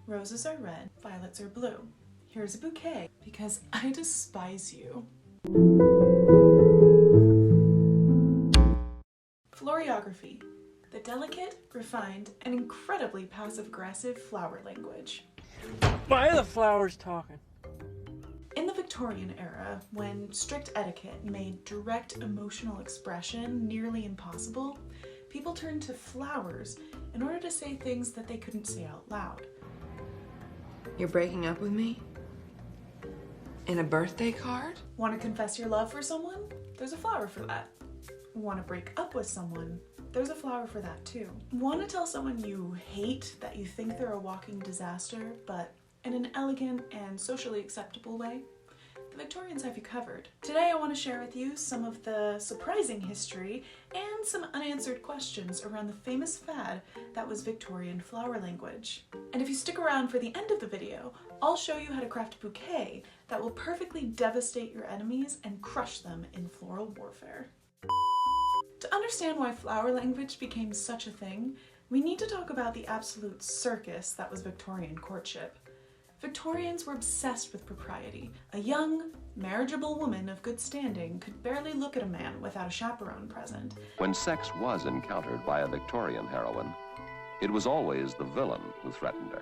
Roses are red, violets are blue. Here's a bouquet, because I despise you. Floriography, the delicate, refined, and incredibly passive-aggressive flower language. Why are the flowers talking? In the Victorian era, when strict etiquette made direct emotional expression nearly impossible, people turned to flowers in order to say things that they couldn't say out loud. You're breaking up with me? In a birthday card? Want to confess your love for someone? There's a flower for that. Want to break up with someone? There's a flower for that too. Want to tell someone you hate that you think they're a walking disaster, but in an elegant and socially acceptable way? The Victorians have you covered. Today I want to share with you some of the surprising history and some unanswered questions around the famous fad that was Victorian flower language. And if you stick around for the end of the video, I'll show you how to craft a bouquet that will perfectly devastate your enemies and crush them in floral warfare. To understand why flower language became such a thing, we need to talk about the absolute circus that was Victorian courtship. Victorians were obsessed with propriety. A young, marriageable woman of good standing could barely look at a man without a chaperone present. When sex was encountered by a Victorian heroine, it was always the villain who threatened her.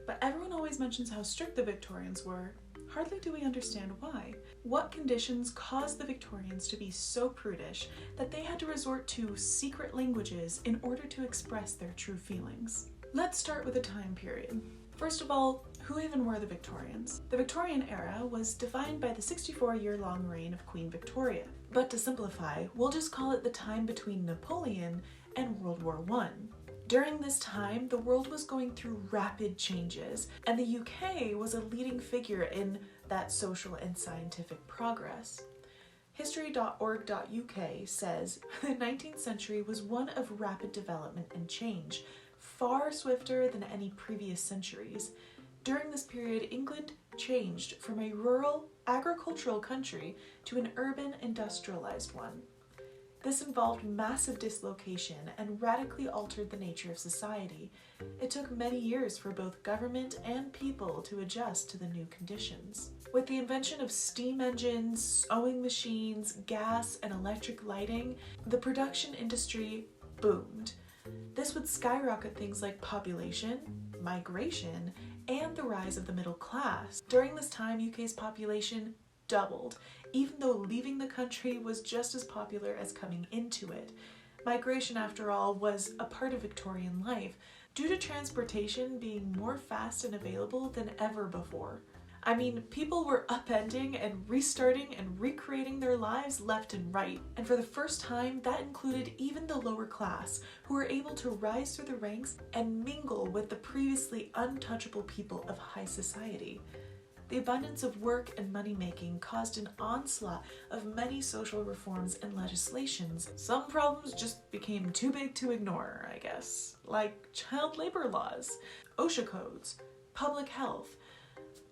But everyone always mentions how strict the Victorians were. Hardly do we understand why. What conditions caused the Victorians to be so prudish that they had to resort to secret languages in order to express their true feelings? Let's start with a time period. First of all, who even were the Victorians? The Victorian era was defined by the 64-year-long reign of Queen Victoria. But to simplify, we'll just call it the time between Napoleon and World War I. During this time, the world was going through rapid changes, and the UK was a leading figure in that social and scientific progress. History.org.uk says, the 19th century was one of rapid development and change, far swifter than any previous centuries. During this period, England changed from a rural, agricultural country to an urban, industrialized one. This involved massive dislocation and radically altered the nature of society. It took many years for both government and people to adjust to the new conditions. With the invention of steam engines, sewing machines, gas, and electric lighting, the production industry boomed. This would skyrocket things like population, migration, and the rise of the middle class. During this time, UK's population doubled, even though leaving the country was just as popular as coming into it. Migration, after all, was a part of Victorian life, due to transportation being more fast and available than ever before. I mean, people were upending and restarting and recreating their lives left and right. And for the first time, that included even the lower class, who were able to rise through the ranks and mingle with the previously untouchable people of high society. The abundance of work and money-making caused an onslaught of many social reforms and legislations. Some problems just became too big to ignore, I guess, like child labor laws, OSHA codes, public health,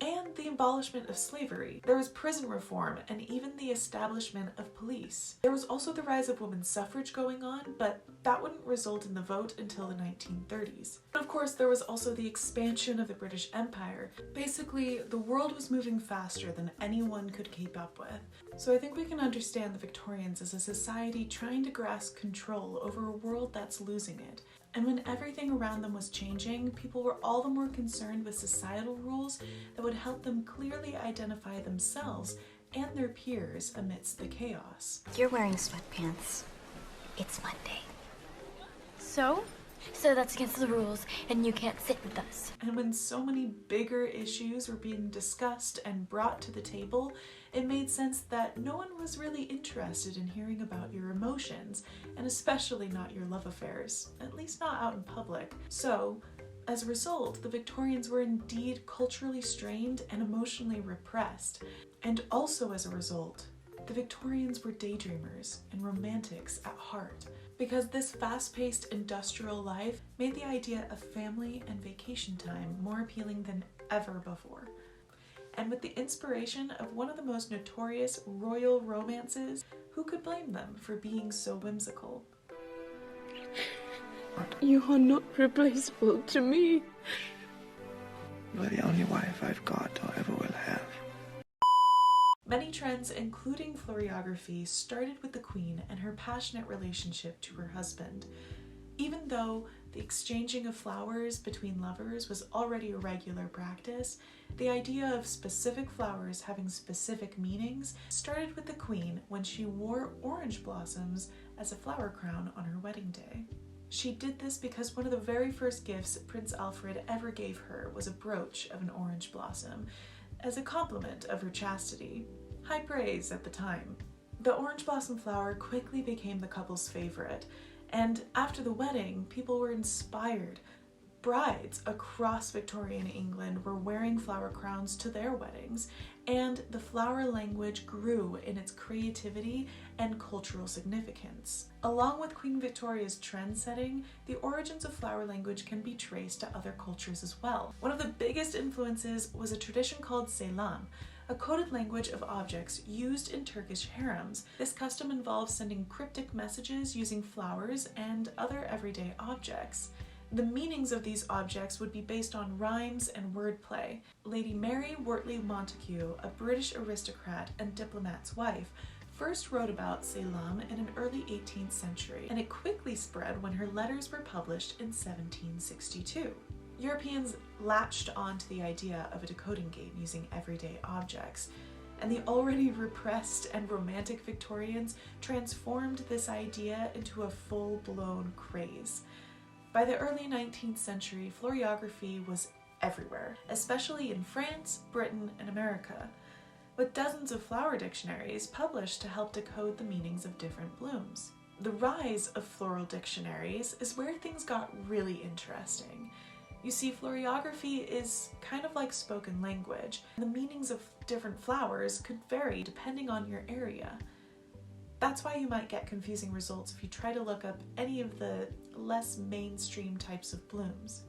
and the abolishment of slavery. There was prison reform and even the establishment of police. There was also the rise of women's suffrage going on, but that wouldn't result in the vote until the 1930s. And of course, there was also the expansion of the British Empire. Basically, the world was moving faster than anyone could keep up with. So I think we can understand the Victorians as a society trying to grasp control over a world that's losing it. And when everything around them was changing, people were all the more concerned with societal rules that would help them clearly identify themselves and their peers amidst the chaos. You're wearing sweatpants. It's Monday. So? So that's against the rules, and you can't sit with us. And when so many bigger issues were being discussed and brought to the table, it made sense that no one was really interested in hearing about your emotions, and especially not your love affairs, at least not out in public. So, as a result, the Victorians were indeed culturally strained and emotionally repressed. And also as a result, the Victorians were daydreamers and romantics at heart, because this fast-paced industrial life made the idea of family and vacation time more appealing than ever before. And with the inspiration of one of the most notorious royal romances, who could blame them for being so whimsical? You are not replaceable to me. You are the only wife I've got or ever will have. Many trends, including floriography, started with the Queen and her passionate relationship to her husband. Even though the exchanging of flowers between lovers was already a regular practice, the idea of specific flowers having specific meanings started with the Queen when she wore orange blossoms as a flower crown on her wedding day. She did this because one of the very first gifts Prince Alfred ever gave her was a brooch of an orange blossom, as a compliment of her chastity. High praise at the time. The orange blossom flower quickly became the couple's favorite, and after the wedding, people were inspired. Brides across Victorian England were wearing flower crowns to their weddings, and the flower language grew in its creativity and cultural significance. Along with Queen Victoria's trend setting, the origins of flower language can be traced to other cultures as well. One of the biggest influences was a tradition called selam, a coded language of objects used in Turkish harems. This custom involves sending cryptic messages using flowers and other everyday objects. The meanings of these objects would be based on rhymes and wordplay. Lady Mary Wortley Montagu, a British aristocrat and diplomat's wife, first wrote about selam in an early 18th century, and it quickly spread when her letters were published in 1762. Europeans latched onto the idea of a decoding game using everyday objects, and the already repressed and romantic Victorians transformed this idea into a full-blown craze. By the early 19th century, floriography was everywhere, especially in France, Britain, and America, with dozens of flower dictionaries published to help decode the meanings of different blooms. The rise of floral dictionaries is where things got really interesting. You see, floriography is kind of like spoken language. The meanings of different flowers could vary depending on your area. That's why you might get confusing results if you try to look up any of the less mainstream types of blooms.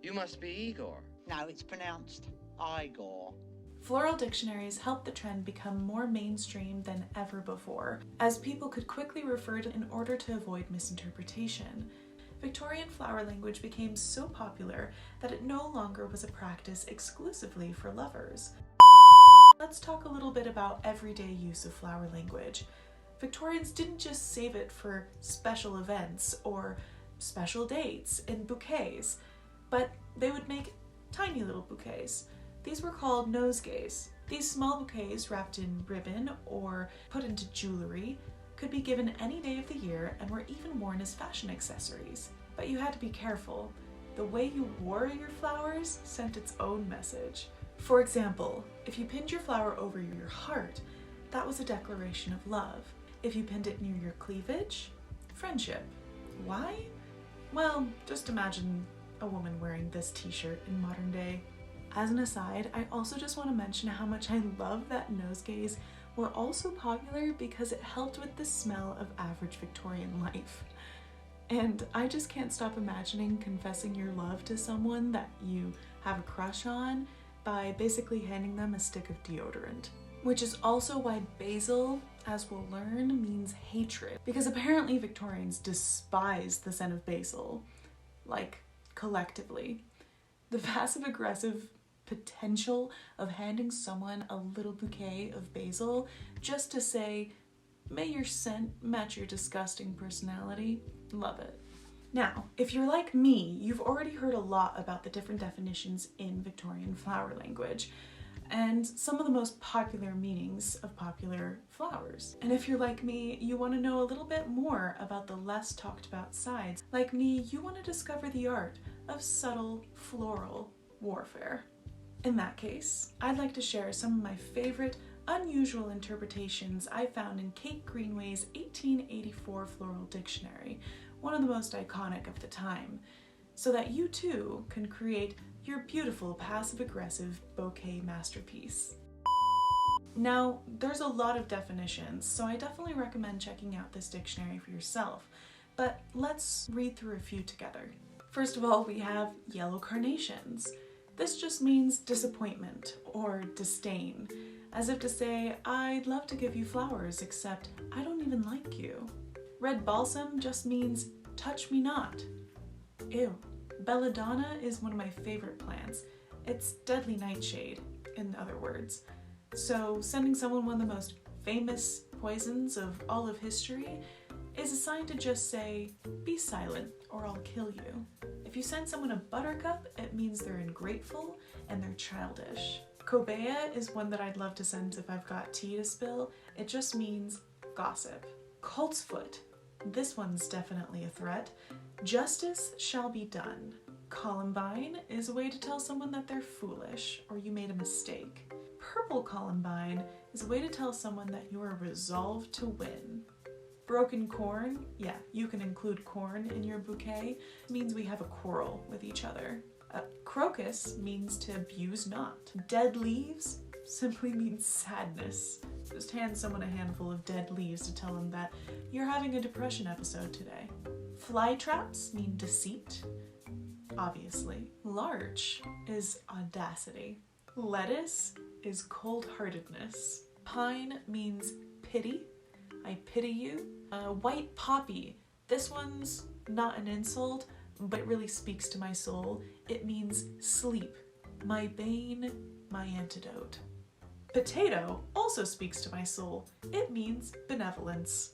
You must be Igor. No, it's pronounced Igor. Floral dictionaries helped the trend become more mainstream than ever before, as people could quickly refer to it in order to avoid misinterpretation. Victorian flower language became so popular that it no longer was a practice exclusively for lovers. Let's talk a little bit about everyday use of flower language. Victorians didn't just save it for special events or special dates in bouquets, but they would make tiny little bouquets. These were called nosegays. These small bouquets wrapped in ribbon or put into jewelry could be given any day of the year and were even worn as fashion accessories. But you had to be careful. The way you wore your flowers sent its own message. For example, if you pinned your flower over your heart, that was a declaration of love. If you pinned it near your cleavage, friendship. Why? Well, just imagine a woman wearing this t-shirt in modern day. As an aside, I also just want to mention how much I love that nosegays were also popular because it helped with the smell of average Victorian life. And I just can't stop imagining confessing your love to someone that you have a crush on by basically handing them a stick of deodorant. Which is also why basil, as we'll learn, means hatred. Because apparently Victorians despise the scent of basil, like collectively. The passive-aggressive potential of handing someone a little bouquet of basil just to say, may your scent match your disgusting personality. Love it. Now, if you're like me, you've already heard a lot about the different definitions in Victorian flower language and some of the most popular meanings of popular flowers. And if you're like me, you want to know a little bit more about the less talked about sides. Like me, you want to discover the art of subtle floral warfare. In that case, I'd like to share some of my favorite unusual interpretations I found in Kate Greenway's 1884 Floral Dictionary, one of the most iconic of the time, so that you too can create your beautiful passive-aggressive bouquet masterpiece. Now, there's a lot of definitions, so I definitely recommend checking out this dictionary for yourself, but let's read through a few together. First of all, we have yellow carnations. This just means disappointment or disdain, as if to say, I'd love to give you flowers, except I don't even like you. Red balsam just means touch me not. Ew. Belladonna is one of my favorite plants, It's deadly nightshade, in other words. So sending someone one of the most famous poisons of all of history is a sign to just say, be silent or I'll kill you. If you send someone a buttercup, it means they're ungrateful and they're childish. Cobea is one that I'd love to send if I've got tea to spill. It just means gossip. Coltsfoot. This one's definitely a threat. Justice shall be done. Columbine is a way to tell someone that they're foolish or you made a mistake. Purple columbine is a way to tell someone that you are resolved to win. Broken corn, yeah, you can include corn in your bouquet, it means we have a quarrel with each other. Crocus means to abuse not. Dead leaves simply means sadness. Just hand someone a handful of dead leaves to tell them that you're having a depression episode today. Fly traps mean deceit, obviously. Larch is audacity. Lettuce is cold-heartedness. Pine means pity. I pity you. White poppy. This one's not an insult, but really speaks to my soul. It means sleep. My bane, my antidote. Potato also speaks to my soul. It means benevolence.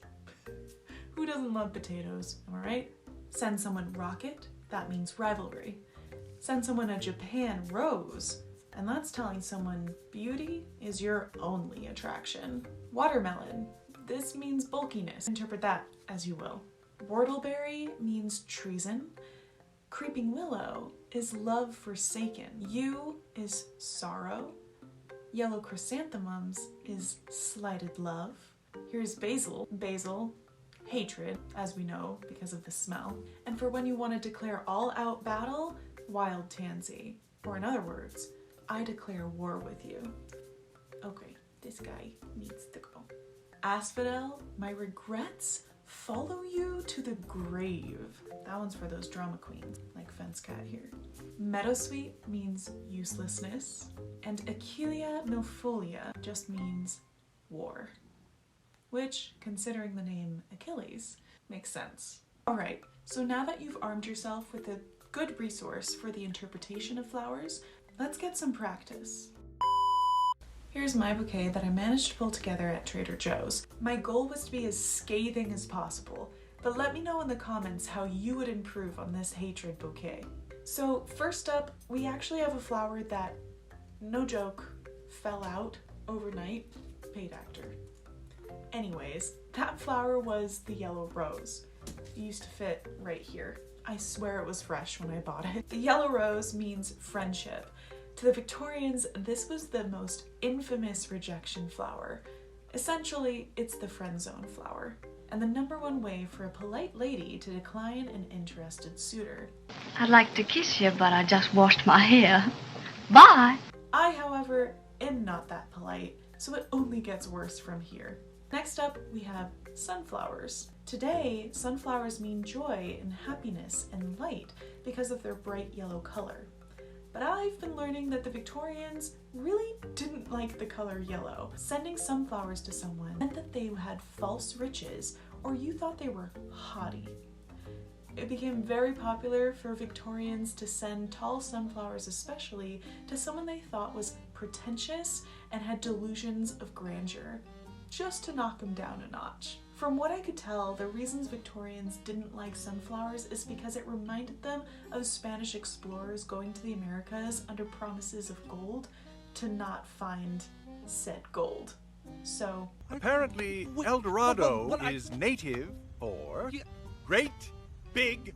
Who doesn't love potatoes, am I right? Send someone rocket, that means rivalry. Send someone a Japan rose, and that's telling someone beauty is your only attraction. Watermelon, this means bulkiness. Interpret that as you will. Whortleberry means treason. Creeping willow is love forsaken. Yew is sorrow. Yellow chrysanthemums is slighted love. Here's basil. Basil, hatred, as we know, because of the smell. And for when you want to declare all-out battle, wild tansy. Or in other words, I declare war with you. Okay, this guy needs to go. Asphodel, my regrets follow you to the grave. That one's for those drama queens, like Fence Cat here. Meadowsweet means uselessness, and Achillea milfolia just means war. Which, considering the name Achilles, makes sense. Alright, so now that you've armed yourself with a good resource for the interpretation of flowers, let's get some practice. Here's my bouquet that I managed to pull together at Trader Joe's. My goal was to be as scathing as possible, but let me know in the comments how you would improve on this hatred bouquet. So first up, we actually have a flower that, no joke, fell out overnight. Paid actor. Anyways, that flower was the yellow rose. It used to fit right here. I swear it was fresh when I bought it. The yellow rose means friendship. To the Victorians, this was the most infamous rejection flower. Essentially, it's the friend zone flower, and the #1 way for a polite lady to decline an interested suitor. I'd like to kiss you, but I just washed my hair. Bye! I, however, am not that polite, so it only gets worse from here. Next up, we have sunflowers. Today, sunflowers mean joy and happiness and light because of their bright yellow color. But I've been learning that the Victorians really didn't like the color yellow. Sending sunflowers to someone meant that they had false riches, or you thought they were haughty. It became very popular for Victorians to send tall sunflowers especially to someone they thought was pretentious and had delusions of grandeur, just to knock them down a notch. From what I could tell, the reasons Victorians didn't like sunflowers is because it reminded them of Spanish explorers going to the Americas under promises of gold to not find said gold. So apparently El Dorado is native for great big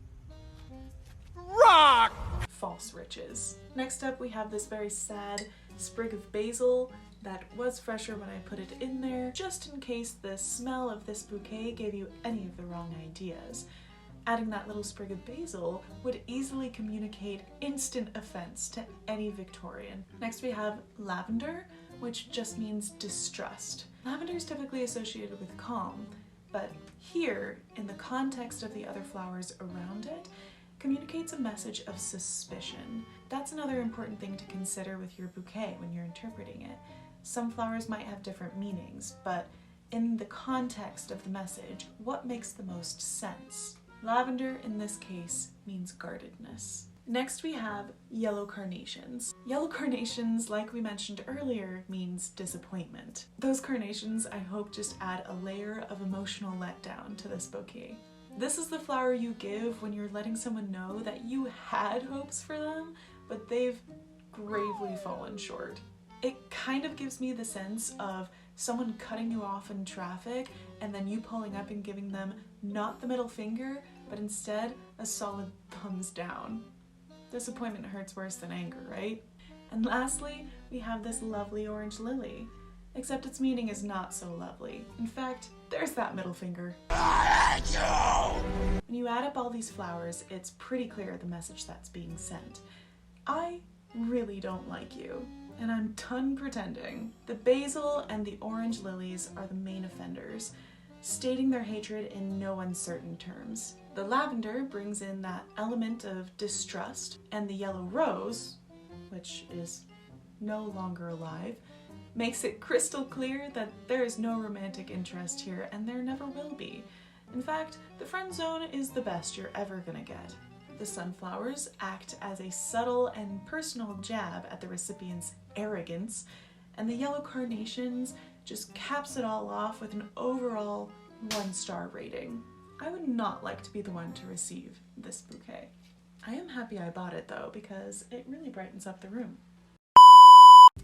rock! False riches. Next up we have this very sad sprig of basil that was fresher when I put it in there, just in case the smell of this bouquet gave you any of the wrong ideas. Adding that little sprig of basil would easily communicate instant offense to any Victorian. Next we have lavender, which just means distrust. Lavender is typically associated with calm, but here, in the context of the other flowers around it, communicates a message of suspicion. That's another important thing to consider with your bouquet when you're interpreting it. Some flowers might have different meanings, but in the context of the message, what makes the most sense? Lavender, in this case, means guardedness. Next we have yellow carnations. Yellow carnations, like we mentioned earlier, means disappointment. Those carnations, I hope, just add a layer of emotional letdown to this bouquet. This is the flower you give when you're letting someone know that you had hopes for them, but they've gravely fallen short. It kind of gives me the sense of someone cutting you off in traffic and then you pulling up and giving them not the middle finger, but instead a solid thumbs down. Disappointment hurts worse than anger, right? And lastly, we have this lovely orange lily. Except its meaning is not so lovely. In fact, there's that middle finger. When you add up all these flowers, it's pretty clear the message that's being sent. I really don't like you, and I'm done pretending. The basil and the orange lilies are the main offenders, stating their hatred in no uncertain terms. The lavender brings in that element of distrust, and the yellow rose, which is no longer alive, makes it crystal clear that there is no romantic interest here and there never will be. In fact, the friend zone is the best you're ever gonna get. The sunflowers act as a subtle and personal jab at the recipient's arrogance, and the yellow carnations just caps it all off with an overall 1-star rating. I would not like to be the one to receive this bouquet. I am happy I bought it though, because it really brightens up the room.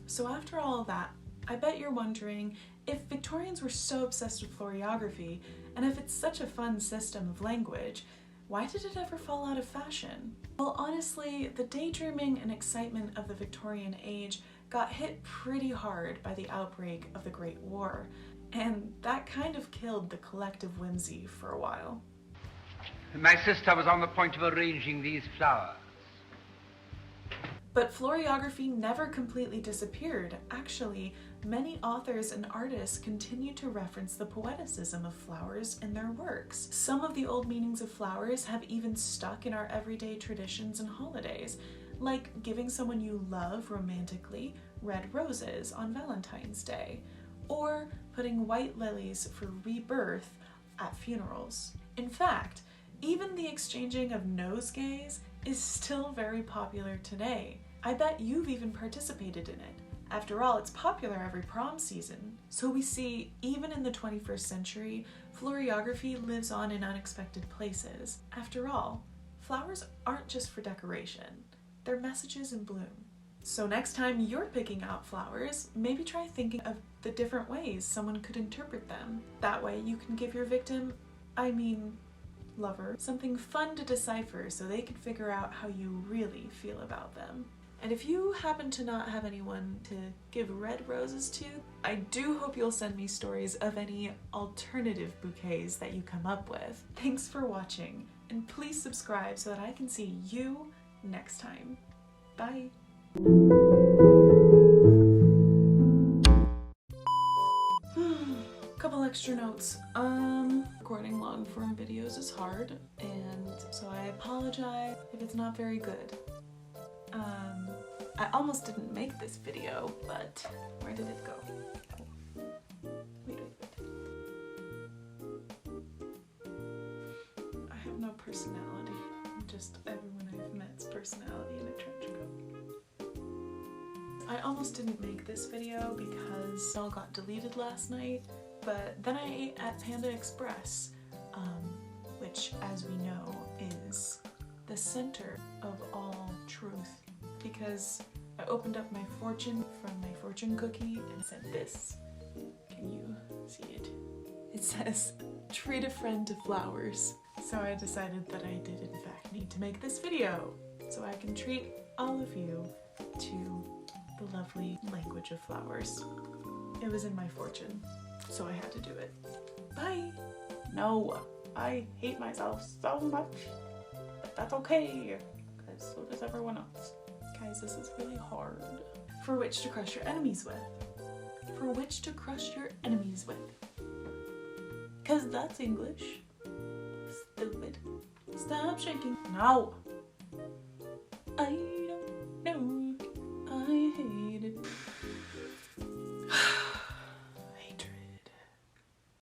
So after all that, I bet you're wondering if Victorians were so obsessed with floriography, and if it's such a fun system of language, why did it ever fall out of fashion? Well, honestly, the daydreaming and excitement of the Victorian age got hit pretty hard by the outbreak of the Great War, and that kind of killed the collective whimsy for a while. My sister was on the point of arranging these flowers. But floriography never completely disappeared. Actually, many authors and artists continue to reference the poeticism of flowers in their works. Some of the old meanings of flowers have even stuck in our everyday traditions and holidays, like giving someone you love romantically red roses on Valentine's Day, or putting white lilies for rebirth at funerals. In fact, even the exchanging of nosegays is still very popular today. I bet you've even participated in it. After all, it's popular every prom season. So we see, even in the 21st century, floriography lives on in unexpected places. After all, flowers aren't just for decoration. They're messages in bloom. So next time you're picking out flowers, maybe try thinking of the different ways someone could interpret them. That way you can give your victim, lover, something fun to decipher so they can figure out how you really feel about them. And if you happen to not have anyone to give red roses to, I do hope you'll send me stories of any alternative bouquets that you come up with. Thanks for watching, and please subscribe so that I can see you next time. Bye! Couple extra notes. Recording long form videos is hard, and so I apologize if it's not very good. I almost didn't make this video, but where did it go? Wait. I have no personality. I'm just everyone I've met's personality in a trench coat. I almost didn't make this video because it all got deleted last night, but then I ate at Panda Express, which, as we know, is the center of all truth. Because I opened up my fortune from my fortune cookie and said this. Can you see it? It says, treat a friend to flowers. So I decided that I did in fact need to make this video so I can treat all of you to the lovely language of flowers. It was in my fortune, so I had to do it. Bye! No, I hate myself so much, but that's okay, because so does everyone else. Guys, this is really hard. For which to crush your enemies with. For which to crush your enemies with. Cause that's English. Stupid. Stop shaking. No!